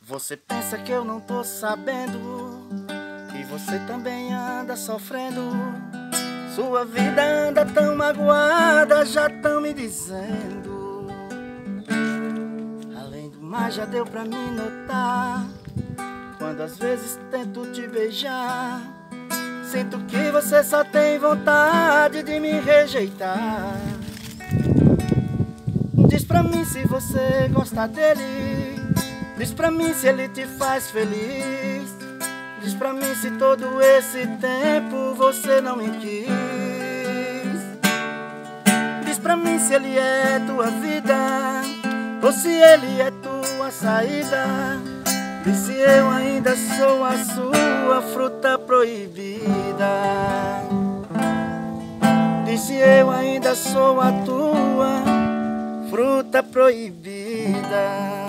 Você pensa que eu não tô sabendo, que você também anda sofrendo. Sua vida anda tão magoada, já tão me dizendo. Além do mais já deu pra me notar, quando às vezes tento te beijar, sinto que você só tem vontade de me rejeitar. Diz pra mim se você gosta dele, diz pra mim se ele te faz feliz. Diz pra mim se todo esse tempo você não me quis. Diz pra mim se ele é tua vida, ou se ele é tua saída. Diz se eu ainda sou a sua fruta proibida. Diz se eu ainda sou a tua fruta proibida.